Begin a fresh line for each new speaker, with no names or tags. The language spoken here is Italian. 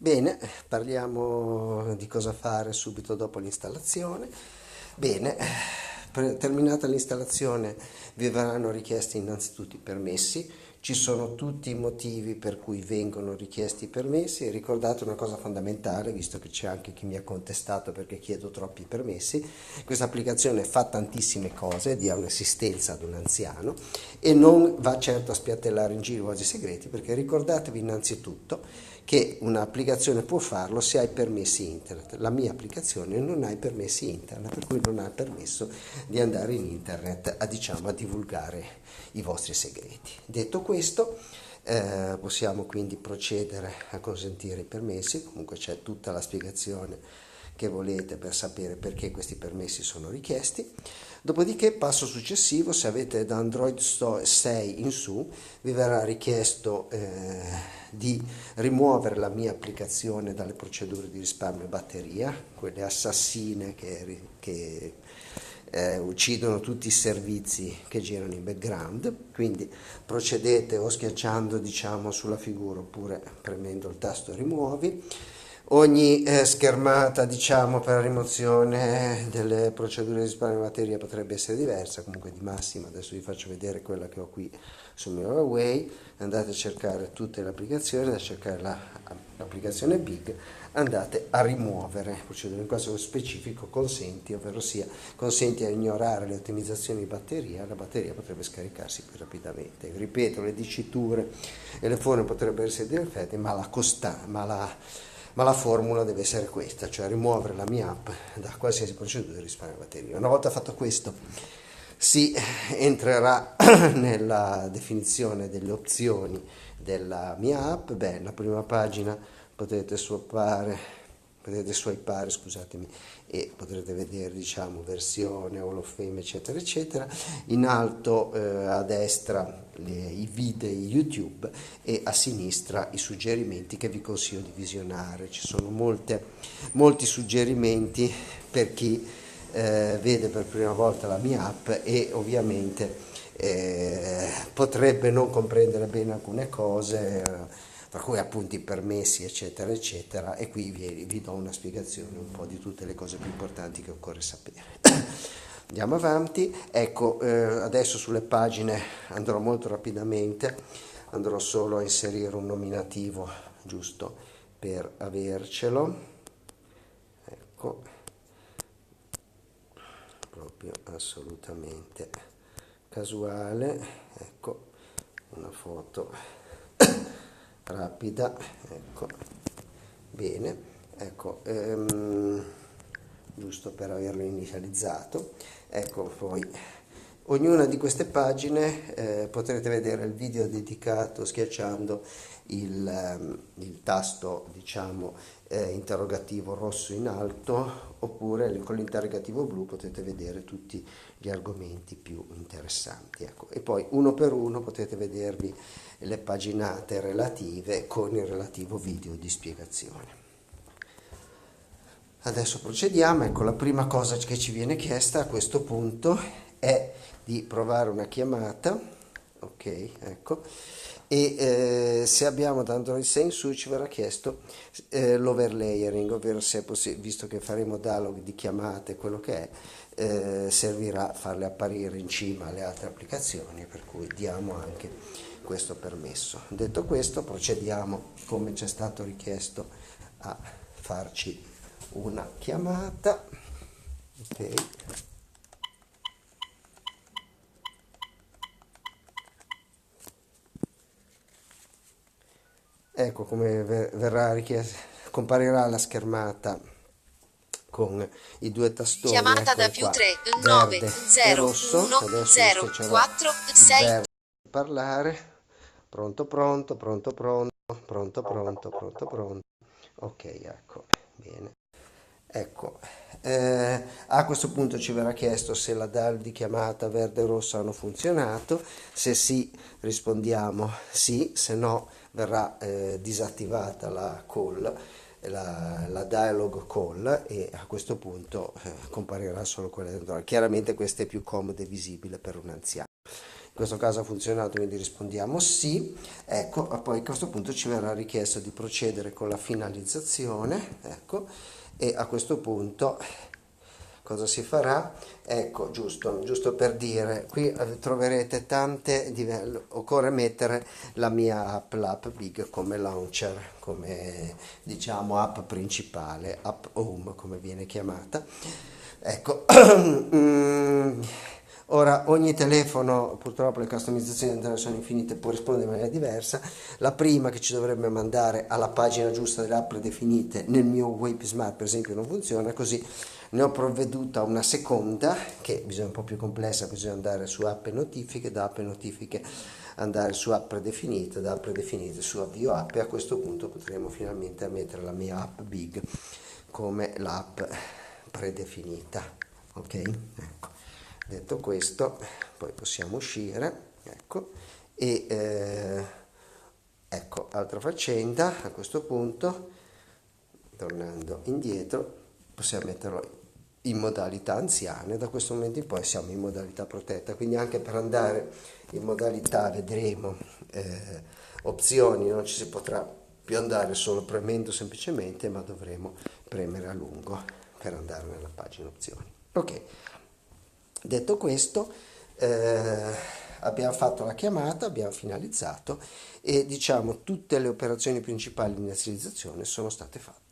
Bene, parliamo di cosa fare subito dopo l'installazione. Bene, terminata l'installazione vi verranno richiesti innanzitutto i permessi. Ci sono tutti i motivi per cui vengono richiesti i permessi. Ricordate una cosa fondamentale, visto che c'è anche chi mi ha contestato perché chiedo troppi permessi: questa applicazione fa tantissime cose, dia un'assistenza ad un anziano e non va certo a spiattellare in giro oggi segreti, perché ricordatevi innanzitutto che un'applicazione può farlo se ha i permessi internet. La mia applicazione non ha i permessi internet, per cui non ha il permesso di andare in internet a divulgare i vostri segreti. Detto questo, possiamo quindi procedere a consentire i permessi. Comunque c'è tutta la spiegazione che volete per sapere perché questi permessi sono richiesti. Dopodiché, passo successivo: se avete da Android 6 in su, vi verrà richiesto di rimuovere la mia applicazione dalle procedure di risparmio batteria, quelle assassine che uccidono tutti i servizi che girano in background. Quindi procedete o schiacciando, diciamo, sulla figura oppure premendo il tasto rimuovi. Ogni schermata, diciamo, per la rimozione delle procedure di risparmio di batteria potrebbe essere diversa, comunque di massima. Adesso vi faccio vedere quella che ho qui sul mio Huawei. Andate a cercare tutte le applicazioni, andate a cercare l'applicazione Big, andate a rimuovere procedure. In questo specifico consenti, ovvero sia consenti a ignorare le ottimizzazioni di batteria. La batteria potrebbe scaricarsi più rapidamente. Ripeto, le diciture e le forme potrebbero essere diverse, ma la formula deve essere questa, cioè rimuovere la mia app da qualsiasi procedura di risparmio batteria. Una volta fatto questo, si entrerà nella definizione delle opzioni della mia app. Beh, la prima pagina potete swipare, scusatemi, e potrete vedere, diciamo, versione, Hall of Fame, eccetera eccetera. In alto a destra i video YouTube e a sinistra i suggerimenti che vi consiglio di visionare. Ci sono molti suggerimenti per chi vede per prima volta la mia app e ovviamente potrebbe non comprendere bene alcune cose, tra cui appunto i permessi, eccetera eccetera, e qui vi do una spiegazione un po' di tutte le cose più importanti che occorre sapere. Andiamo avanti. Ecco, adesso sulle pagine andrò molto rapidamente, andrò solo a inserire un nominativo giusto per avercelo. Ecco, proprio assolutamente casuale. Ecco, una foto rapida. Ecco, bene, ecco, giusto per averlo inizializzato. Ecco, poi ognuna di queste pagine potrete vedere il video dedicato schiacciando il tasto, diciamo, interrogativo rosso in alto, oppure con l'interrogativo blu potete vedere tutti gli argomenti più interessanti. Ecco. E poi uno per uno potete vedervi le paginate relative con il relativo video di spiegazione. Adesso procediamo. Ecco, la prima cosa che ci viene chiesta a questo punto è di provare una chiamata. Ok, ecco, e se abbiamo da Android 6 in su ci verrà chiesto l'overlayering, ovvero se è visto che faremo dialog di chiamate, quello che è, servirà a farle apparire in cima alle altre applicazioni, per cui diamo anche questo permesso. Detto questo, procediamo come ci è stato richiesto a farci una chiamata. Ok. Ecco come verrà richiesta, comparirà la schermata con i due tastoni,
Chiamata da
eccoli
più
qua,
3 9
verde e
0
rosso.
1
Adesso io
0
schiaccerò
4
il
6.
verde per parlare. Pronto, pronto, pronto, pronto, pronto, pronto, pronto, pronto. Ok, ecco, bene. Ecco, a questo punto ci verrà chiesto se la DAL di chiamata verde e rosso hanno funzionato. Se sì, rispondiamo sì, se no verrà disattivata la call, la dialog call, e a questo punto comparirà solo quella dentro. Chiaramente questa è più comoda e visibile per un anziano. in questo caso ha funzionato, quindi rispondiamo sì. Ecco, poi a questo punto ci verrà richiesto di procedere con la finalizzazione, ecco, e a questo punto cosa si farà? Ecco, giusto per dire, qui troverete occorre mettere la mia app, l'app Big, come launcher, come diciamo app principale, app home come viene chiamata. Ecco, ora ogni telefono, purtroppo le customizzazioni sono infinite, può rispondere in maniera diversa. La prima che ci dovrebbe mandare alla pagina giusta delle app predefinite, nel mio Web Smart per esempio non funziona, così ne ho provveduta una seconda che bisogna un po' più complessa, bisogna andare su app e notifiche, da app e notifiche andare su app predefinite, da app predefinite su avvio app, e a questo punto potremo finalmente mettere la mia app Big come l'app predefinita. Ok? Ecco. Detto questo, poi possiamo uscire, ecco, e ecco, altra faccenda, a questo punto, tornando indietro, possiamo metterlo in modalità anziane, da questo momento in poi siamo in modalità protetta, quindi anche per andare in modalità, vedremo, opzioni, non ci si potrà più andare solo premendo semplicemente, ma dovremo premere a lungo per andare nella pagina opzioni. Ok. Detto questo, abbiamo fatto la chiamata, abbiamo finalizzato e diciamo tutte le operazioni principali di inizializzazione sono state fatte.